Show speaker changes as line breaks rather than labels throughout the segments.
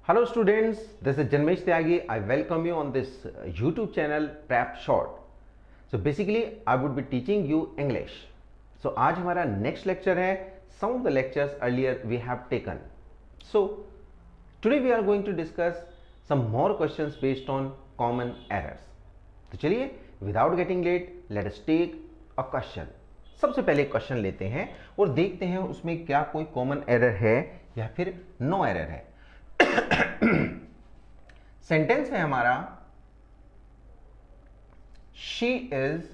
Hello students, this is Janmesh Tyagi. I welcome you on this YouTube channel Prep Short. So basically I would be teaching you English. So आज हमारा next lecture है some of the lectures earlier we have taken. So today we are going to discuss some more questions based on common errors. तो चलिए without getting late let us take a question. सबसे पहले question लेते हैं और देखते हैं उसमें क्या कोई कॉमन एरर है या फिर नो एरर है. सेंटेंस है हमारा she is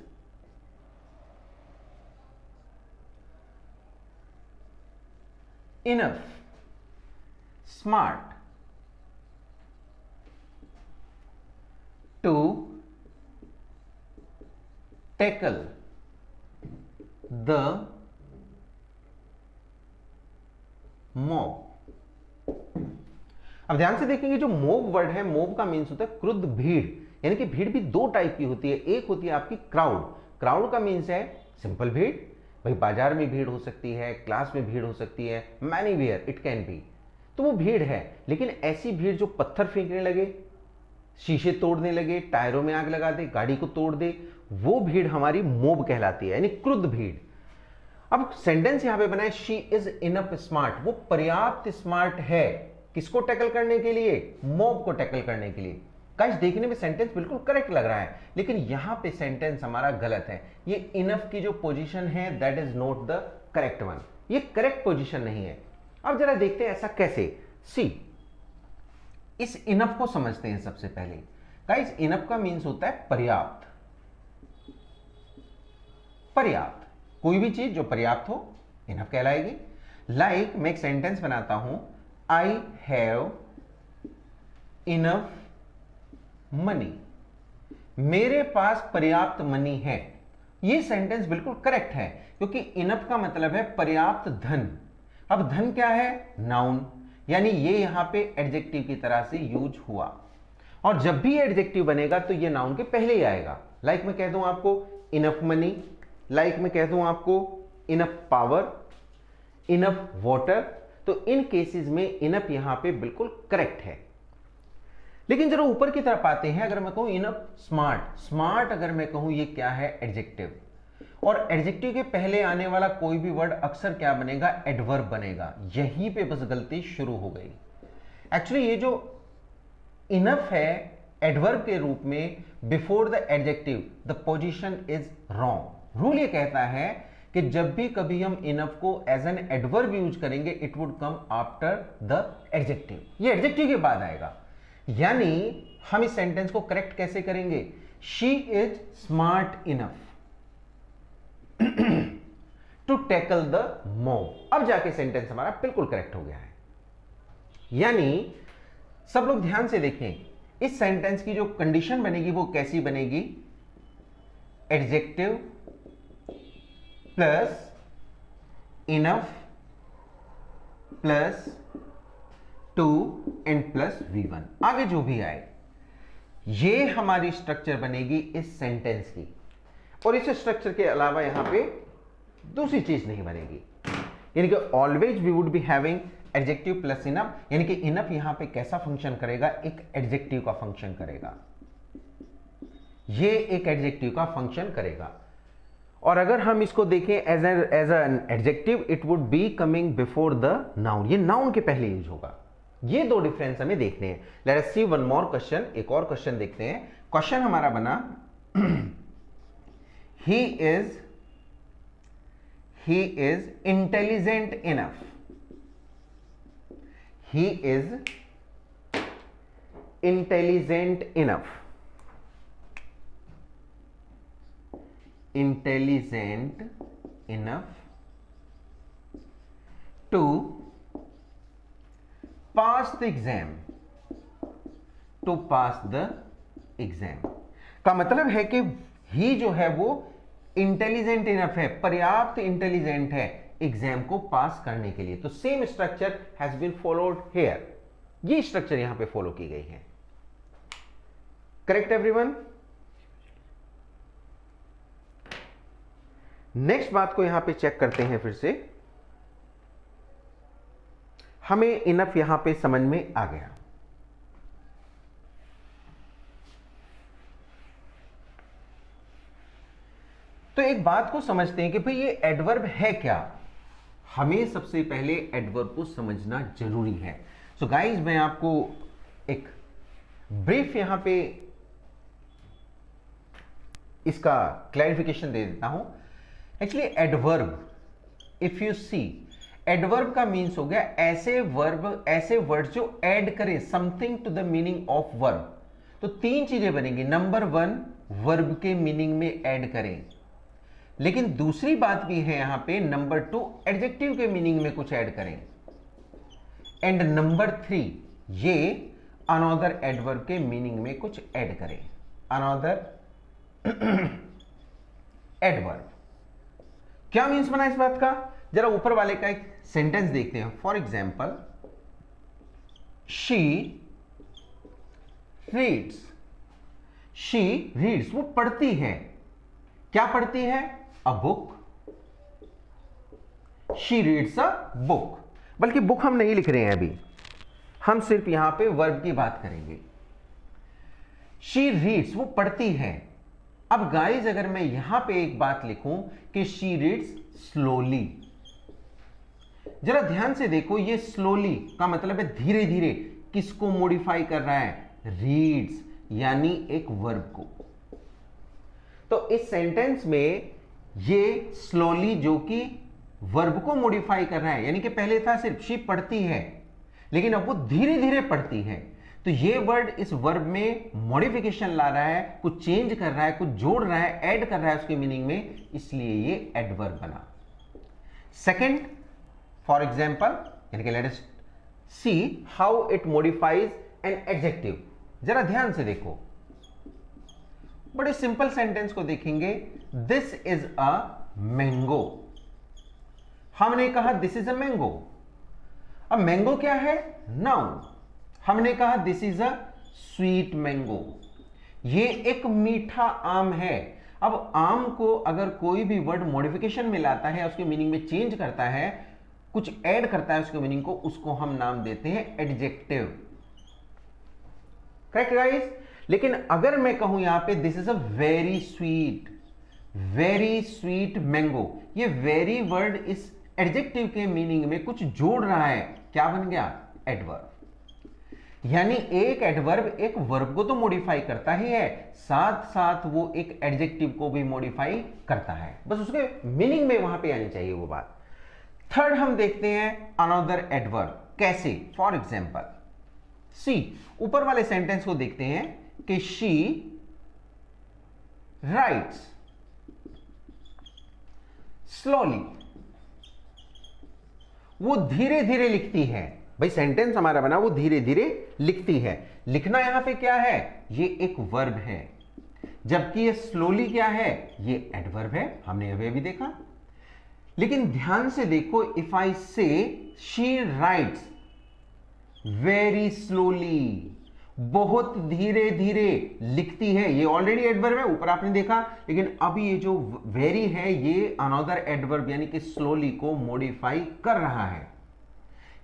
enough smart to tackle the mob. अब ध्यान से देखेंगे जो मोब वर्ड है, मोब का मीन्स होता है क्रुद्ध भीड़. यानी कि भीड़ भी दो टाइप की होती है. एक होती है आपकी क्राउड. क्राउड का मीन्स है सिंपल भीड़. भाई बाजार में भीड़ हो सकती है, क्लास में भीड़ हो सकती है, many where it can be. तो वो भीड़ है. लेकिन ऐसी भीड़ जो पत्थर फेंकने लगे, शीशे तोड़ने लगे, टायरों में आग लगा दे, गाड़ी को तोड़ दे, वो भीड़ हमारी मोब कहलाती है, यानी क्रुद्ध भीड़. अब सेंटेंस यहां पे बना है शी इज इनफ स्मार्ट. वो पर्याप्त स्मार्ट है. किसको टैकल करने के लिए? मॉब को टैकल करने के लिए. गाइस देखने में सेंटेंस बिल्कुल करेक्ट लग रहा है, लेकिन यहां पे सेंटेंस हमारा गलत है. ये इनफ की जो पोजीशन है that is not the correct one. ये करेक्ट पोजीशन नहीं है. अब जरा देखते हैं ऐसा कैसे. सी इस इनफ को समझते हैं सबसे पहले. गाइस इनफ का मीन्स होता है पर्याप्त. पर्याप्त कोई भी चीज जो पर्याप्त हो इनफ कहलाएगी. लाइक मैं एक सेंटेंस बनाता हूं, I have enough money. मेरे पास पर्याप्त मनी है. यह सेंटेंस बिल्कुल करेक्ट है क्योंकि इनफ का मतलब है पर्याप्त धन. अब धन क्या है? नाउन. यानी ये यहां पे एडजेक्टिव की तरह से यूज हुआ, और जब भी एडजेक्टिव बनेगा तो ये नाउन के पहले ही आएगा. लाइक मैं कह दूं आपको इनफ मनी, लाइक मैं कह दूं आपको इनफ पावर, इनफ वाटर. तो इन केसेस में इनफ यहां पे बिल्कुल करेक्ट है. लेकिन जरा ऊपर की तरफ आते हैं. अगर मैं कहूं इनफ स्मार्ट, स्मार्ट अगर मैं कहूं ये क्या है? एडजेक्टिव. और एडजेक्टिव के पहले आने वाला कोई भी वर्ड अक्सर क्या बनेगा? एडवर्ब बनेगा. यहीं पे बस गलती शुरू हो गई. एक्चुअली ये जो इनफ है एडवर्ब के रूप में before the adjective the position is wrong. Rule ये कहता है कि जब भी कभी हम इनफ को एज एन एडवर्ब यूज करेंगे it would come after the adjective. ये एडजेक्टिव के बाद आएगा. यानी हम इस सेंटेंस को करेक्ट कैसे करेंगे? She is smart enough to tackle the mob. अब जाके सेंटेंस हमारा बिल्कुल करेक्ट हो गया है. यानी सब लोग ध्यान से देखें, इस सेंटेंस की जो कंडीशन बनेगी वो कैसी बनेगी? Adjective plus enough plus two and plus V1. आगे जो भी आए ये हमारी स्ट्रक्चर बनेगी इस सेंटेंस की. और इस स्ट्रक्चर के अलावा यहां पे दूसरी चीज नहीं बनेगी. यानी कि always we would be having adjective plus enough. यानी कि इनफ यहां पे कैसा फंक्शन करेगा? एक एडजेक्टिव का फंक्शन करेगा. ये एक एडजेक्टिव का फंक्शन करेगा. और अगर हम इसको देखें as an adjective it would be coming before the noun. ये नाउन के पहले यूज होगा. ये दो डिफरेंस हमें देखने हैं. Late us see one more question. एक और क्वेश्चन देखते हैं. क्वेश्चन हमारा बना he is intelligent enough. He is intelligent enough. Intelligent enough to pass the exam. To pass the exam का मतलब है कि ही जो है वो इंटेलिजेंट इनफ है, पर्याप्त इंटेलिजेंट है एग्जाम को पास करने के लिए. तो same structure has been followed here. ये स्ट्रक्चर यहां पे फॉलो की गई है. Correct everyone? नेक्स्ट बात को यहां पे चेक करते हैं फिर से. हमें इनफ यहां पे समझ में आ गया. एक बात को समझते हैं कि भाई ये एडवर्ब है क्या। हमें सबसे पहले एडवर्ब को समझना जरूरी है। सो गाइज, मैं आपको एक ब्रीफ यहां पे इसका क्लैरिफिकेशन दे देता हूं। Actually adverb, if you see, adverb का मीन्स हो गया ऐसे वर्ड जो ऐड करें something to the meaning of verb. तो तीन चीजें बनेंगी। नंबर वन, वर्ब के मीनिंग में ऐड करें, लेकिन दूसरी बात भी है यहां पे, नंबर टू, एडजेक्टिव के मीनिंग में कुछ ऐड करें, एंड नंबर थ्री, ये अनदर एडवर्ब के मीनिंग में कुछ ऐड करें, अनदर एडवर्ब। क्या मीन्स बना इस बात का? जरा ऊपर वाले का एक सेंटेंस देखते हैं। For example, she reads, she reads, वो पढ़ती है। क्या पढ़ती है? A book. She reads a book. बल्कि बुक हम नहीं लिख रहे हैं अभी, हम सिर्फ यहां पे वर्ब की बात करेंगे। शी रीड्स, वो पढ़ती है। अब गाइज, अगर मैं यहां पे एक बात लिखूं कि शी रीड्स स्लोली, जरा ध्यान से देखो, ये स्लोली का मतलब है धीरे धीरे। किसको मॉडिफाई कर रहा है? रीड्स, यानी एक वर्ब को। तो इस सेंटेंस में ये स्लोली जो कि वर्ब को मॉडिफाई कर रहा है, यानी कि पहले था सिर्फ शी पढ़ती है, लेकिन अब वो धीरे धीरे पढ़ती है। तो ये वर्ड इस वर्ब में मॉडिफिकेशन ला रहा है, कुछ चेंज कर रहा है, कुछ जोड़ रहा है, ऐड कर रहा है उसके मीनिंग में, इसलिए ये एडवर्ब बना। सेकंड, फॉर एग्जाम्पल, यानी कि late us see how it modifies an adjective. जरा ध्यान से देखो, बड़े सिंपल सेंटेंस को देखेंगे। This is a mango. हमने कहा दिस इज अ मैंगो। अब मैंगो क्या है? नाउन। हमने कहा this is a sweet mango. ये एक मीठा आम है। अब आम को अगर कोई भी वर्ड मॉडिफिकेशन में लाता है, उसके मीनिंग में चेंज करता है, कुछ ऐड करता है उसके मीनिंग को, उसको हम नाम देते हैं एडजेक्टिव। Correct guys? लेकिन अगर मैं कहूं यहां पे this is a very sweet mango, ये वेरी वर्ड इस एडजेक्टिव के मीनिंग में कुछ जोड़ रहा है। क्या बन गया? एडवर्ब। यानी एक एडवर्ब एक वर्ब को तो मॉडिफाई करता ही है, साथ साथ वो एक एडजेक्टिव को भी मॉडिफाई करता है। बस उसके मीनिंग में वहां पे आनी चाहिए वो बात। थर्ड हम देखते हैं अनदर एडवर्ब। कैसे? फॉर एग्जाम्पल, सी, ऊपर वाले सेंटेंस को देखते हैं कि शी राइट्स स्लोली, वो धीरे धीरे लिखती है। भाई सेंटेंस हमारा बना, वो धीरे धीरे लिखती है। लिखना यहां पे क्या है? ये एक वर्ब है, जबकि ये स्लोली क्या है? ये एडवर्ब है। हमने अभी भी देखा। लेकिन ध्यान से देखो, इफ आई से शी राइट्स वेरी स्लोली, बहुत धीरे धीरे लिखती है, ये ऑलरेडी एडवर्ब है, ऊपर आपने देखा। लेकिन अब ये जो वेरी है, ये अनदर एडवर्ब यानी कि स्लोली को मॉडिफाई कर रहा है।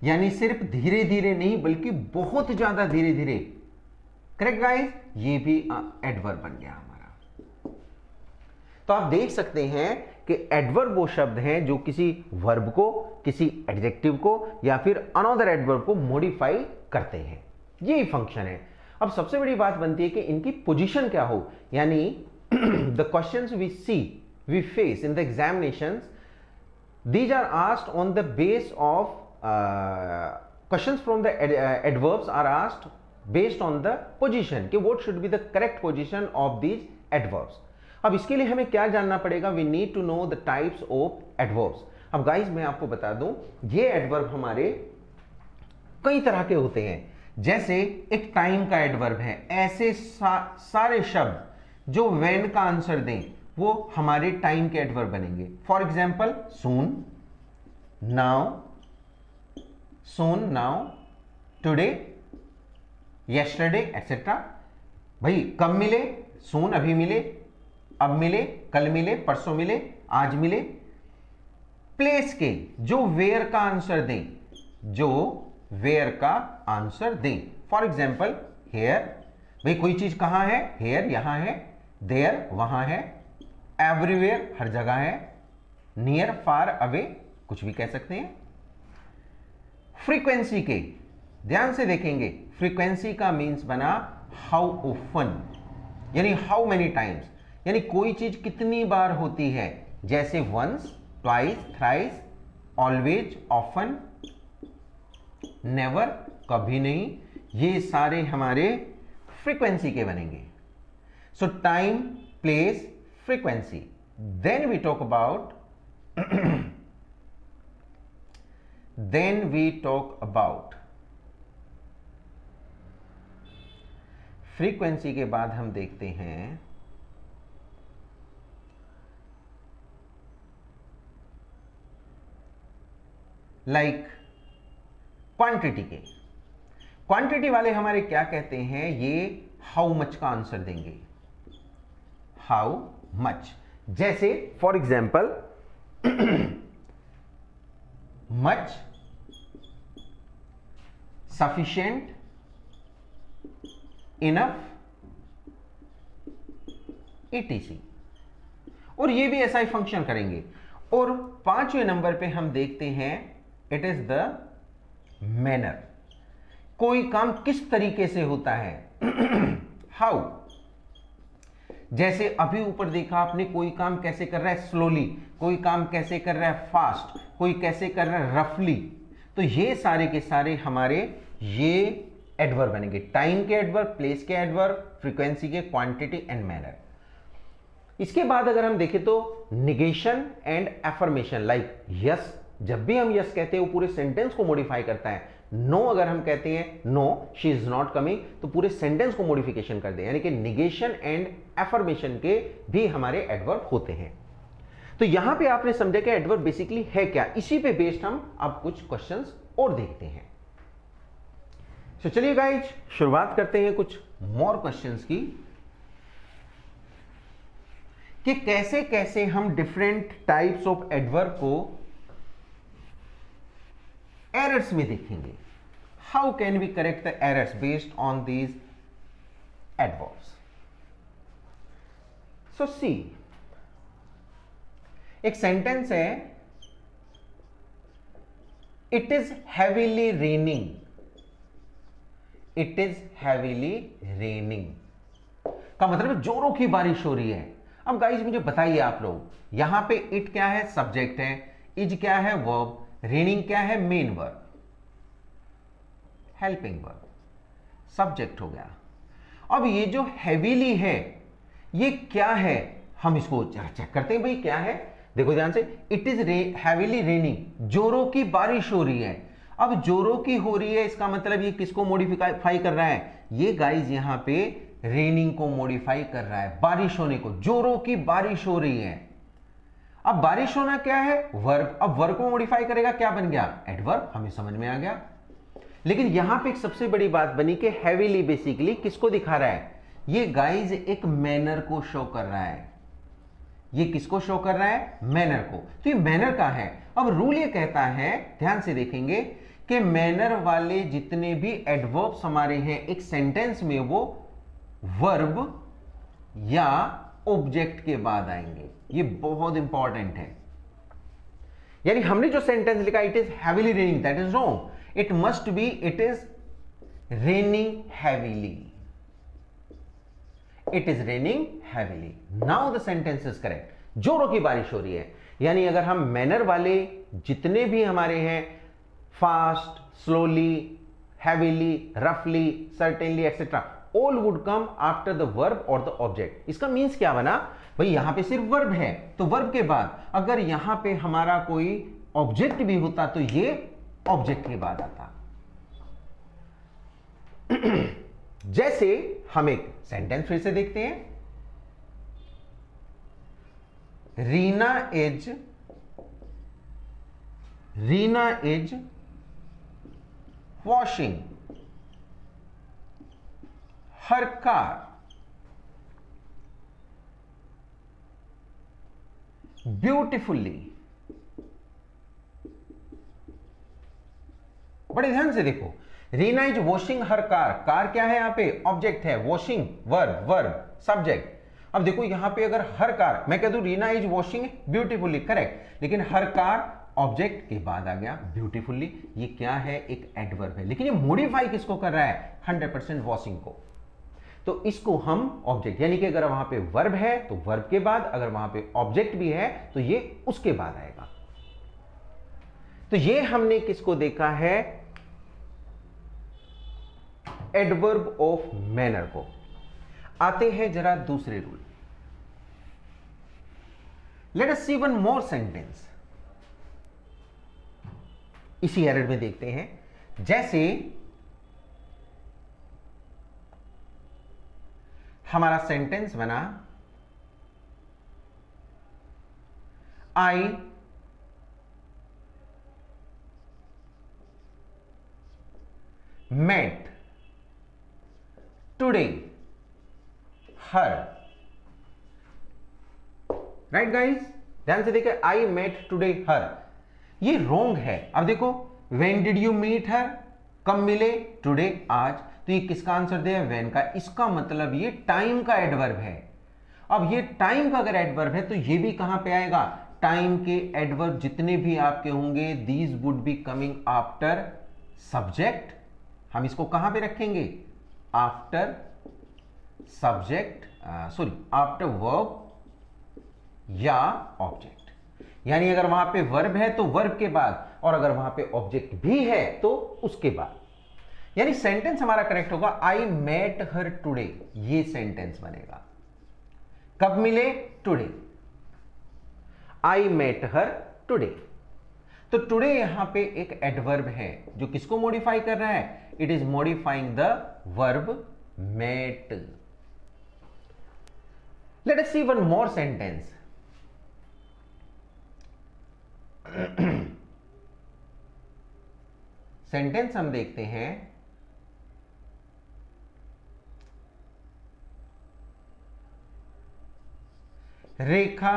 यानी सिर्फ धीरे धीरे नहीं, बल्कि बहुत ज्यादा धीरे धीरे। Correct guys? ये भी एडवर्ब बन गया हमारा। तो आप देख सकते हैं कि एडवर्ब वो शब्द हैं जो किसी वर्ब को, किसी एडजेक्टिव को या फिर अनदर एडवर्ब को मॉडिफाई करते हैं। यही फंक्शन है। अब सबसे बड़ी बात बनती है कि इनकी पोजीशन क्या हो। यानी the questions we face in the examinations, these are asked on the base of questions from the adverbs are asked based on the position, कि what should be the correct position of these adverbs। अब इसके लिए हमें क्या जानना पड़ेगा? we need to know the types of adverbs। अब guys मैं आपको बता दूं, ये एडवर्ब हमारे कई तरह के होते हैं। जैसे एक टाइम का एडवर्ब है, ऐसे सारे शब्द जो when का आंसर दें वो हमारे टाइम के एडवर्ब बनेंगे। For example, soon, now, soon, now, today, yesterday, etc। भाई कब मिले? soon, अभी मिले, अब मिले, कल मिले, परसों मिले, आज मिले। प्लेस के जो वेयर का आंसर दें, जो वेयर का आंसर दें। फॉर एग्जाम्पल, हेयर, भाई कोई चीज कहां है? हेयर यहां है, देयर वहां है, एवरीवेयर हर जगह है, नियर फार अवे कुछ भी कह सकते हैं। फ्रीक्वेंसी के ध्यान से देखेंगे, फ्रीक्वेंसी का मीन्स बना हाउ ऑफन, यानी हाउ मेनी टाइम्स, यानी कोई चीज कितनी बार होती है, जैसे once, twice, thrice, always, often, never कभी नहीं, ये सारे हमारे फ्रीक्वेंसी के बनेंगे। So time, place, frequency. Then we talk about frequency के बाद हम देखते हैं लाइक क्वांटिटी के। क्वांटिटी वाले हमारे क्या कहते हैं, ये हाउ मच का आंसर देंगे, हाउ मच। जैसे for example much, sufficient, enough, etc। और ये भी ऐसा ही फंक्शन करेंगे। और 5वें नंबर पे हम देखते हैं इट इज द मैनर, कोई काम किस तरीके से होता है, हाउ। जैसे अभी ऊपर देखा आपने, कोई काम कैसे कर रहा है स्लोली, कोई काम कैसे कर रहा है फास्ट, कोई कैसे कर रहा है रफली। तो ये सारे के सारे हमारे ये एडवर्ब बनेंगे, टाइम के एडवर्ब, प्लेस के एडवर्ब, फ्रीक्वेंसी के, क्वांटिटी एंड मैनर। इसके बाद अगर हम देखें तो negation and affirmation, like yes, जब भी हम यस कहते हैं वो पूरे सेंटेंस को मॉडिफाई करता है। नो अगर हम कहते हैं no she is not coming, तो पूरे सेंटेंस को मॉडिफिकेशन कर दे, यानी कि निगेशन एंड एफर्मेशन के भी हमारे एडवर्ब होते हैं। तो यहां पे आपने समझा कि एडवर्ब बेसिकली है क्या, इसी पे बेस्ड हम अब कुछ क्वेश्चंस और देखते हैं। तो चलिए गाइज शुरुआत करते हैं कुछ मोर क्वेश्चंस की, कि कैसे कैसे हम डिफरेंट टाइप्स ऑफ एडवर्ब को एरर्स में देखेंगे। How can we correct the errors based on these adverbs. So see, एक सेंटेंस है, it is heavily raining, it is heavily raining का मतलब जोरों की बारिश हो रही है। अब गाइस मुझे बताइए आप लोग, यहां पे इट क्या है, सब्जेक्ट है, इज क्या है, वर्ब, रेनिंग क्या है, main verb, helping verb, subject हो गया। अब ये जो हैवीली है ये क्या है, हम इसको चेक करते हैं भाई क्या है। देखो ध्यान से, इट इज हैवीली रेनिंग, जोरों की बारिश हो रही है। अब जोरों की हो रही है, इसका मतलब ये किसको मॉडिफाई कर रहा है, ये गाइज यहां पे रेनिंग को मॉडिफाई कर रहा है, बारिश होने को, जोरों की बारिश हो रही है। अब बारिश होना क्या है, वर्ब, अब वर्ब को मॉडिफाई करेगा, क्या बन गया, एडवर्ब, हमें समझ में आ गया। लेकिन यहां पे एक सबसे बड़ी बात बनी कि हैवीली बेसिकली किसको दिखा रहा है, ये गाइज एक मैनर को शो कर रहा है। ये किसको शो कर रहा है, मैनर को। तो ये मैनर का है। अब रूल ये कहता है, ध्यान से देखेंगे, कि मैनर वाले जितने भी एडवर्ब्स हमारे हैं एक सेंटेंस में, वो वर्ब या ऑब्जेक्ट के बाद आएंगे। ये बहुत इंपॉर्टेंट है। यानी हमने जो सेंटेंस लिखा, it is heavily raining, that is wrong, it must be it is raining heavily, it is raining heavily. Now the sentence is correct, जोरों की बारिश हो रही है। यानी अगर हम मैनर वाले जितने भी हमारे हैं, फास्ट, स्लोली, हैवीली, रफली, certainly etcetera, all would come after the verb और द ऑब्जेक्ट। इसका मीन्स क्या बना भाई, यहां पे सिर्फ वर्ब है तो वर्ब के बाद अगर यहां पे हमारा कोई ऑब्जेक्ट भी होता तो ये ऑब्जेक्ट के बाद आता। जैसे हम एक सेंटेंस फिर से देखते हैं, Reena is washing her car beautifully. बड़े ध्यान से देखो, Reena is washing her car, car क्या है यहां पे, ऑब्जेक्ट है, वॉशिंग वर्ब, वर्ब सब्जेक्ट, अब देखो यहां पे अगर हर कार, मैं कह दूं Reena is washing beautifully, correct, लेकिन हर कार ऑब्जेक्ट के बाद आ गया ब्यूटीफुली, ये क्या है, एक एडवर्ब है, लेकिन ये मॉडिफाई किसको कर रहा है, 100% वॉशिंग को। तो इसको हम ऑब्जेक्ट, यानी कि अगर वहां पे वर्ब है तो वर्ब के बाद, अगर वहां पे ऑब्जेक्ट भी है तो ये उसके बाद आएगा। तो ये हमने किसको देखा है, एडवर्ब ऑफ मैनर को। आते हैं जरा दूसरे rule. Let us see one more sentence, इसी एरर में देखते हैं। जैसे हमारा सेंटेंस बना, I met today her, right guys, ध्यान से देखिए, आई मेट टुडे हर, ये रोंग है। अब देखो, when did you meet her, कब मिले, टुडे आज, तो ये किसका आंसर दिया है, व्हेन का। इसका मतलब ये टाइम का एडवर्ब है। अब ये टाइम का अगर एडवर्ब है तो ये भी कहां पे आएगा, टाइम के एडवर्ब जितने भी आपके होंगे, these would be coming after subject. हम इसको कहां पे रखेंगे, after subject, sorry after verb या ऑब्जेक्ट। यानी अगर वहां पे वर्ब है तो वर्ब के बाद, और अगर वहां पे ऑब्जेक्ट भी है तो उसके बाद। यानी सेंटेंस हमारा करेक्ट होगा, आई मेट हर टुडे, ये सेंटेंस बनेगा। कब मिले, today, I met her today. तो टुडे यहां पे एक एडवर्ब है जो किसको मॉडिफाई कर रहा है, it is modifying the verb met. Let us see one more sentence. Sentence हम देखते हैं, Rekha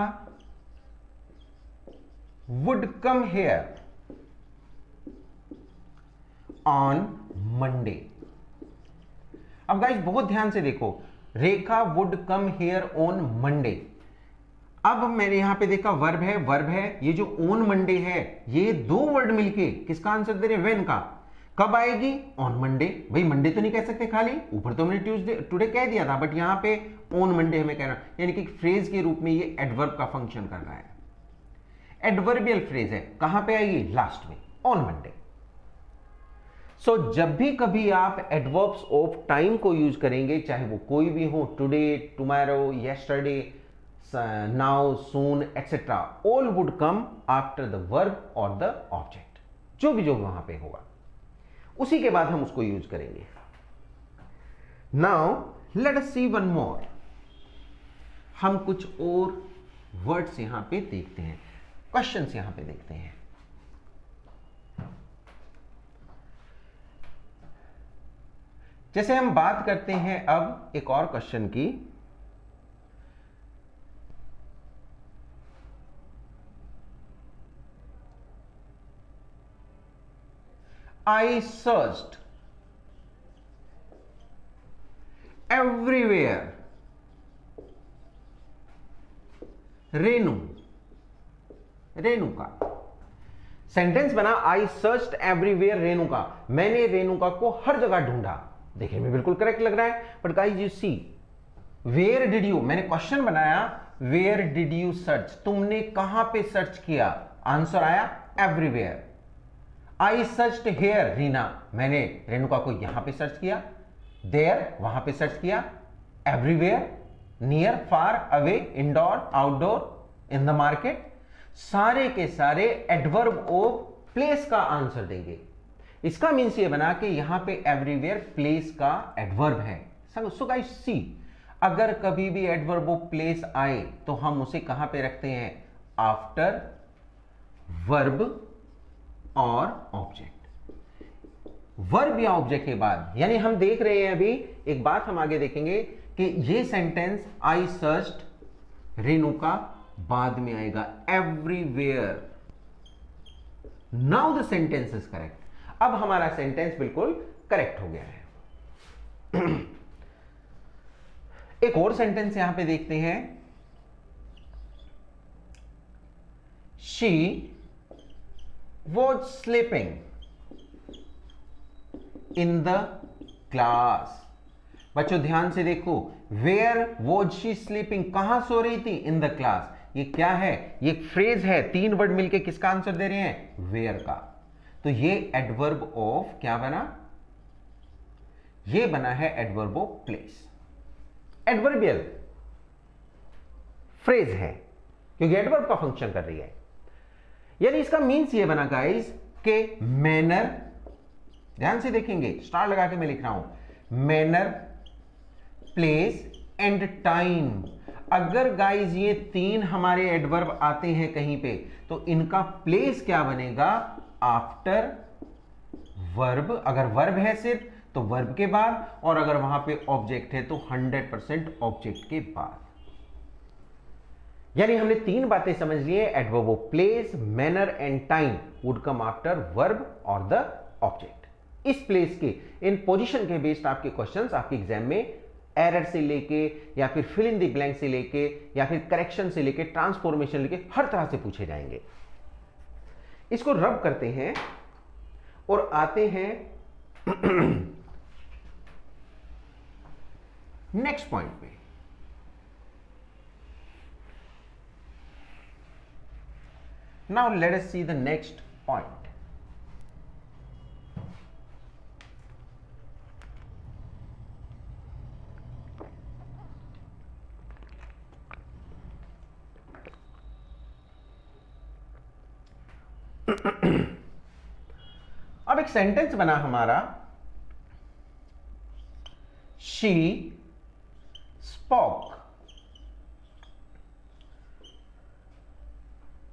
would come here on Monday. अब गाइस बहुत ध्यान से देखो, Rekha would come here on Monday. अब मैंने यहां पे देखा वर्ब है, वर्ब है, ये जो ऑन मंडे है, ये दो वर्ड मिलके किसका आंसर दे रहे, व्हेन का। कब आएगी, ऑन मंडे। भाई मंडे तो नहीं कह सकते खाली, ऊपर तो हमने ट्यूसडे टुडे कह दिया था, बट यहां पे ऑन मंडे हमें कहना, यानी कि फ्रेज के रूप में ये एडवर्ब का फंक्शन कर रहा है। एडवर्बियल फ्रेज है, कहां पे आएगी, लास्ट में, ऑन मंडे। सो जब भी कभी आप एडवर्ब्स ऑफ टाइम को यूज करेंगे, चाहे वो कोई भी हो, today, tomorrow, yesterday, now, soon, etcetera, all would come after the verb और द ऑब्जेक्ट। जो भी वहां पे होगा उसी के बाद हम उसको यूज करेंगे। Now let us see one मोर। हम कुछ और वर्ड्स यहां पे देखते हैं, क्वेश्चंस यहां पे देखते हैं। जैसे हम बात करते हैं अब एक और क्वेश्चन की, I searched everywhere Renu, Renuka. Sentence बना, आई सर्च्ड एवरीवेयर रेणुका, मैंने रेणुका को हर जगह ढूंढा। देखने में बिल्कुल करेक्ट लग रहा है, but guys you see, where did you, मैंने क्वेश्चन बनाया, वेयर डिड यू सर्च, तुमने कहां पे सर्च किया, आंसर आया everywhere. I searched here Reena, मैंने रेणुका को यहां पे सर्च किया, देयर वहां पे सर्च किया, everywhere, near, far, away, indoor, outdoor, in the market, सारे के सारे एडवर्ब ऑफ प्लेस का आंसर देंगे। इसका मीन्स ये बना कि यहां पे एवरीवेयर प्लेस का एडवर्ब है। सो गाइस सी, अगर कभी भी एडवर्ब ऑफ प्लेस आए तो हम उसे कहां पे रखते हैं, आफ्टर वर्ब और ऑब्जेक्ट। वर्ब या ऑब्जेक्ट के बाद, यानी हम देख रहे हैं अभी एक बात हम आगे देखेंगे कि ये सेंटेंस आई सर्च्ड रेणुका बाद में आएगा everywhere. Now the sentence is correct. अब हमारा सेंटेंस बिल्कुल करेक्ट हो गया है। एक और सेंटेंस यहां पे देखते हैं, she was sleeping in the class. बच्चों ध्यान से देखो, वेयर वॉज शी स्लीपिंग, कहां सो रही थी, इन द क्लास। ये क्या है, ये एक फ्रेज है, तीन वर्ड मिलके किसका आंसर दे रहे हैं, वेयर का। तो ये एडवर्ब ऑफ क्या बना, ये बना है adverb of place. Adverbial phrase है क्योंकि एडवर्ब का फंक्शन कर रही है। यानी इसका मीन्स ये बना गाइस के मैनर, ध्यान से देखेंगे, स्टार लगा के मैं लिख रहा हूं, मैनर, प्लेस एंड टाइम। अगर गाइस ये तीन हमारे एडवर्ब आते हैं कहीं पे, तो इनका प्लेस क्या बनेगा, आफ्टर वर्ब। अगर वर्ब है सिर्फ तो वर्ब के बाद, और अगर वहां पे ऑब्जेक्ट है तो 100% ऑब्जेक्ट के बाद। यानी हमने तीन बातें समझ ली है, adverb of place, manner and time would come after verb और द ऑब्जेक्ट। इस प्लेस के, इन पोजीशन के बेस्ड आपके क्वेश्चंस आपके एग्जाम में एरर से लेके, या फिर फिल इन द ब्लैंक से लेके, या फिर करेक्शन से लेके, ट्रांसफॉर्मेशन लेके, हर तरह से पूछे जाएंगे। इसको रब करते हैं और आते हैं नेक्स्ट पॉइंट पे। Now let us see the next point. अब एक सेंटेंस बना हमारा, she spoke,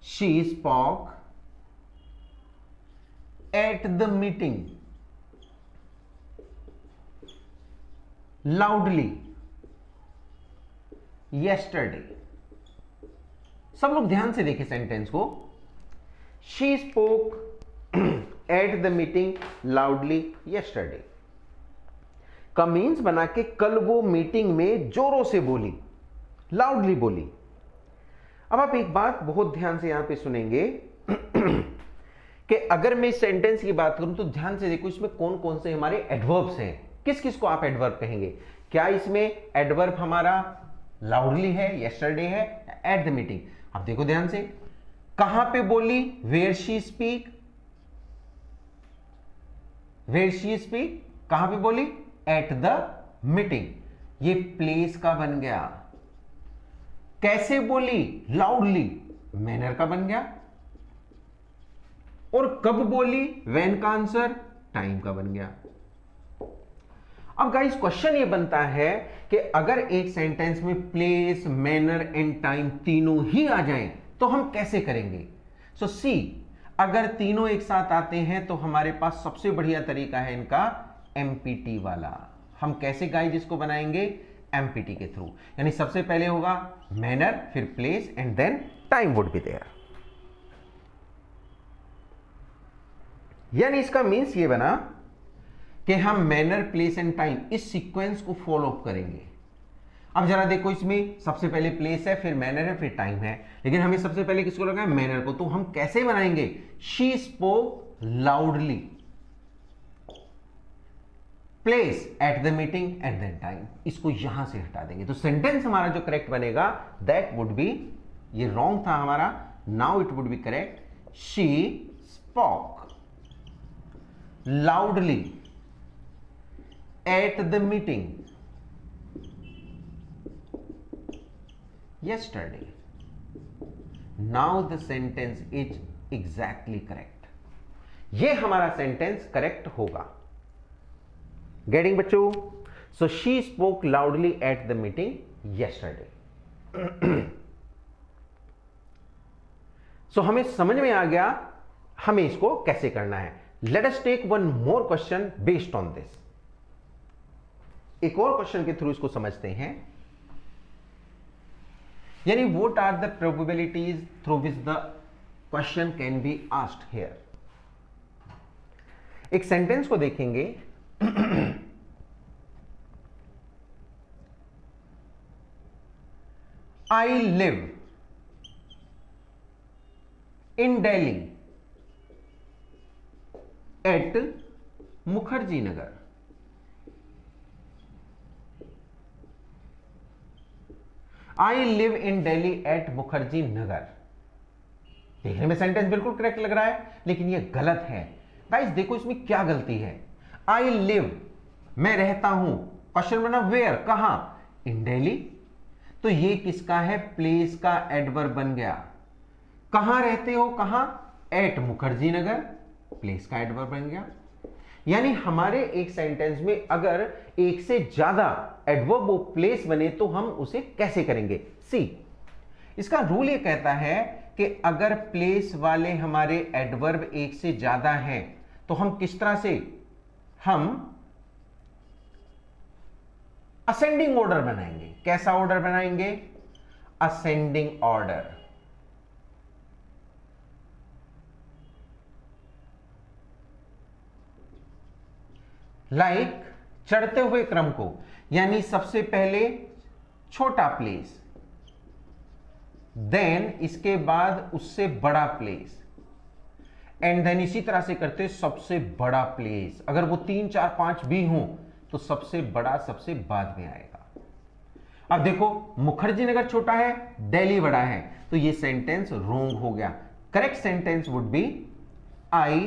she spoke at the meeting loudly yesterday। सब लोग ध्यान से देखें सेंटेंस को, she spoke at the meeting loudly yesterday का मीन्स बना के कल वो मीटिंग में जोरों से बोली, लाउडली बोली। अब आप एक बात बहुत ध्यान से यहां पे सुनेंगे कि अगर मैं इस सेंटेंस की बात करूं तो ध्यान से देखो इसमें कौन कौन से हमारे एडवर्ब्स हैं, किस किस को आप एडवर्ब कहेंगे। क्या इसमें एडवर्ब हमारा लाउडली है, यस्टरडे है, एट द मीटिंग। अब देखो ध्यान से, कहां पे बोली, where she speak, where she speak, कहां पे बोली, एट द मीटिंग। ये प्लेस का बन गया। कैसे बोली, लाउडली, मैनर का बन गया। और कब बोली, व्हेन का आंसर टाइम का बन गया। अब गाइस क्वेश्चन ये बनता है कि अगर एक सेंटेंस में प्लेस, मैनर एंड टाइम तीनों ही आ जाएं तो हम कैसे करेंगे। सो सी, अगर तीनों एक साथ आते हैं तो हमारे पास सबसे बढ़िया तरीका है इनका एमपीटी वाला। हम कैसे गाइस इसको बनाएंगे, एमपीटी के थ्रू। यानी सबसे पहले होगा मैनर, फिर place and then time would be there. यानी इसका मीन्स ये बना कि हम मैनर, प्लेस एंड टाइम इस सीक्वेंस को फॉलो अप करेंगे। अब जरा देखो, इसमें सबसे पहले प्लेस है, फिर मैनर है, फिर टाइम है, लेकिन हमें सबसे पहले किसको लगा है, मैनर को। तो हम कैसे बनाएंगे, she spoke loudly, place at the meeting at the time. इसको यहां से हटा देंगे तो सेंटेंस हमारा जो करेक्ट बनेगा दैट वुड बी, ये रॉन्ग था हमारा, now it would B correct, she spoke loudly at the meeting yesterday. Now the sentence is exactly correct. ये हमारा सेंटेंस करेक्ट होगा। गेटिंग बच्चों? So she spoke loudly at the meeting yesterday. So हमें समझ में आ गया हमें इसको कैसे करना है। Let us take one more question based on this. एक और क्वेश्चन के थ्रू इसको समझते हैं। यानी what are the probabilities through which the question can be asked here? एक सेंटेंस को देखेंगे I live in Delhi at Mukherjee Nagar. I live in Delhi at Mukherjee Nagar. देखने में सेंटेंस बिल्कुल करेक्ट लग रहा है, लेकिन यह गलत है। गाइस देखो इसमें क्या गलती है। आई लिव, मैं रहता हूं, क्वेश्चन बना वेयर, कहां, इन दिल्ली, तो ये किसका है, प्लेस का एडवर्ब बन गया। कहां रहते हो, कहां, एट मुखर्जी नगर, प्लेस का एडवर्ब बन गया। यानी हमारे एक सेंटेंस में अगर एक से ज्यादा एडवर्ब ऑफ प्लेस बने तो हम उसे कैसे करेंगे। सी, इसका रूल ये कहता है कि अगर प्लेस वाले हमारे एडवर्ब एक से ज्यादा हैं तो हम किस तरह से, हम असेंडिंग ऑर्डर बनाएंगे। कैसा ऑर्डर बनाएंगे, असेंडिंग ऑर्डर। लाइक चढ़ते हुए क्रम को, यानी सबसे पहले छोटा प्लेस, देन इसके बाद उससे बड़ा प्लेस, एंड देन इसी तरह से करते सबसे बड़ा प्लेस। अगर वो 3 4 5 भी हो तो सबसे बड़ा सबसे बाद में आएगा। अब देखो मुखर्जी नगर छोटा है, दिल्ली बड़ा है, तो ये सेंटेंस रॉन्ग हो गया। Correct sentence would be I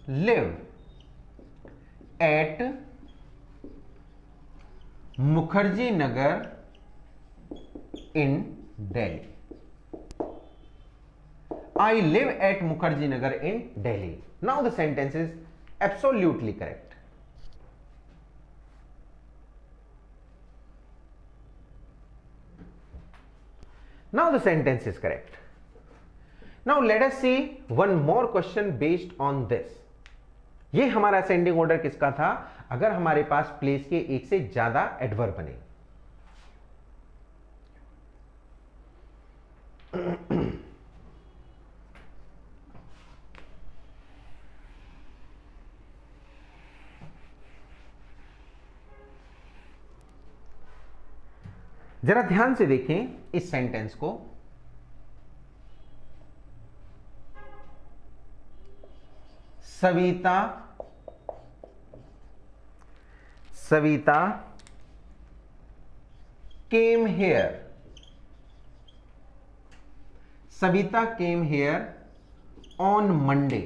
live at Mukherjee Nagar in Delhi. I live at Mukherjee Nagar in Delhi. Now the sentence is absolutely correct. Now the sentence is correct. Now let us see one more question based on this. ये हमारा ascending order किसका था, अगर हमारे पास place के एक से ज्यादा एडवर्ब बने। जरा ध्यान से देखें इस सेंटेंस को। Savita came here. Savita came here on Monday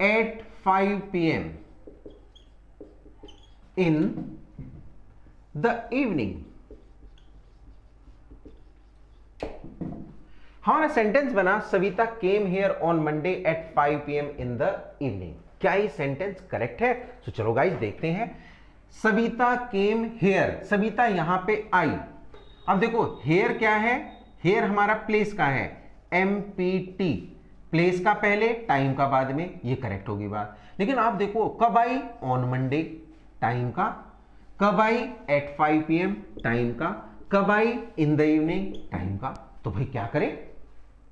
at 5 p.m. in the evening. हमारा सेंटेंस बना Savita came here on Monday at 5 PM in the evening. क्या ये सेंटेंस करेक्ट है? तो चलो गाइस देखते हैं। सविता केम हियर, सविता यहां पे आई। अब देखो हियर क्या है, हियर हमारा प्लेस का है, MPT, प्लेस का पहले टाइम का बाद में, ये करेक्ट होगी बात। लेकिन आप देखो कब आई, ऑन मंडे, टाइम का, कब आई एट 5 PM, टाइम का, कब आई इन द इवनिंग, टाइम का। तो भाई क्या करें,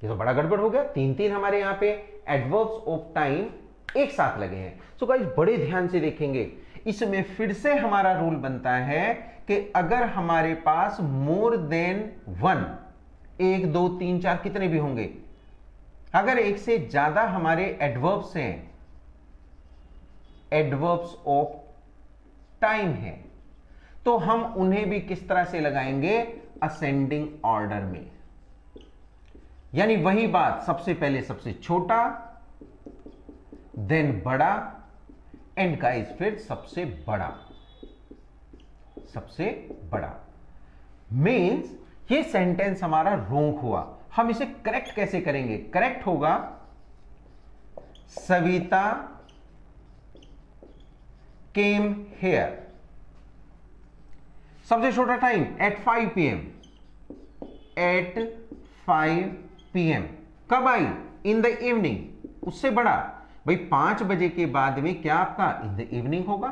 ये तो बड़ा गड़बड़ हो गया। तीन हमारे यहाँ पे एडवर्ब्स ऑफ टाइम एक साथ लगे हैं। सो गाइस बड़े ध्यान से देखेंगे, इसमें फिर से हमारा रूल बनता है कि अगर हमारे पास मोर देन वन, 1 2 3 4 कितने भी होंगे, अगर एक से ज्यादा हमारे एडवर्ब्स हैं, एडवर्ब्स ऑफ टाइम है, तो हम उन्हें भी किस तरह से लगाएंगे, असेंडिंग ऑर्डर में। यानी वही बात, सबसे पहले सबसे छोटा, देन बड़ा, एंड गाइस फिर सबसे बड़ा, सबसे बड़ा। मींस ये सेंटेंस हमारा रोंग हुआ। हम इसे करेक्ट कैसे करेंगे? करेक्ट होगा सविता केम हियर, सबसे छोटा time at 5 PM, at 5 PM, कब आई, इन द इवनिंग, उससे बड़ा भाई 5 बजे के बाद में क्या आपका इन द इवनिंग होगा,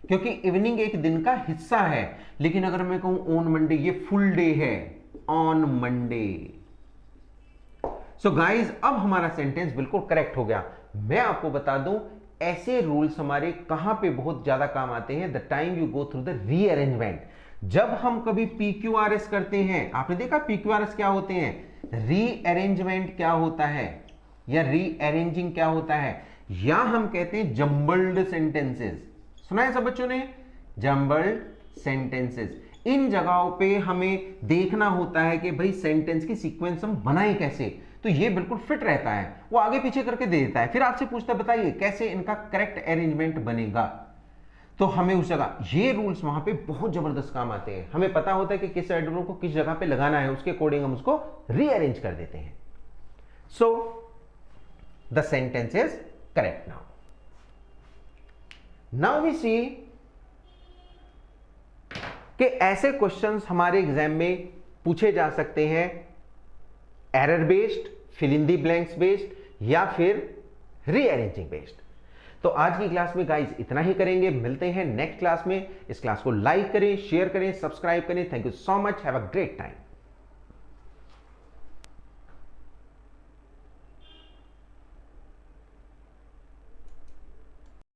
क्योंकि इवनिंग एक दिन का हिस्सा है। लेकिन अगर मैं कहूं ऑन मंडे, ये फुल डे है, ऑन मंडे। सो गाइज अब हमारा सेंटेंस बिल्कुल करेक्ट हो गया। मैं आपको बता दूं ऐसे रूल्स हमारे कहां पे बहुत ज्यादा काम आते हैं? The time you go through the rearrangement. जब हम कभी PQRS करते हैं, आपने देखा PQRS क्या होते हैं, रीअरेंजमेंट क्या होता है या रीअरेंजिंग क्या होता है, या हम कहते हैं जंबल्ड सेंटेंसेस। सुना है सब बच्चों ने? Jumbled sentences. इन जगहों पे हमें देखना होता है कि भाई सेंटेंस की सीक्वेंस हम बनाएं कैसे, तो ये बिल्कुल फिट रहता है, वो आगे पीछे करके दे देता है, फिर आपसे पूछता है बताइए कैसे इनका करेक्ट अरेंजमेंट बनेगा। तो हमें उस जगह ये रूल्स वहां पे बहुत जबरदस्त काम आते हैं। हमें पता होता है कि किस एडवर्ब को किस जगह पे लगाना है, उसके अकॉर्डिंग हम उसको रीअरेंज कर देते हैं। So the sentence is correct. Now we see कि ऐसे क्वेश्चंस हमारे एग्जाम में पूछे जा सकते हैं error based, fill in the blanks based, या फिर रीअरेंजिंग बेस्ड। तो आज की क्लास में गाइस इतना ही करेंगे, मिलते हैं नेक्स्ट क्लास में। इस क्लास को लाइक करें, शेयर करें, सब्सक्राइब करें। Thank you so much, have a great time.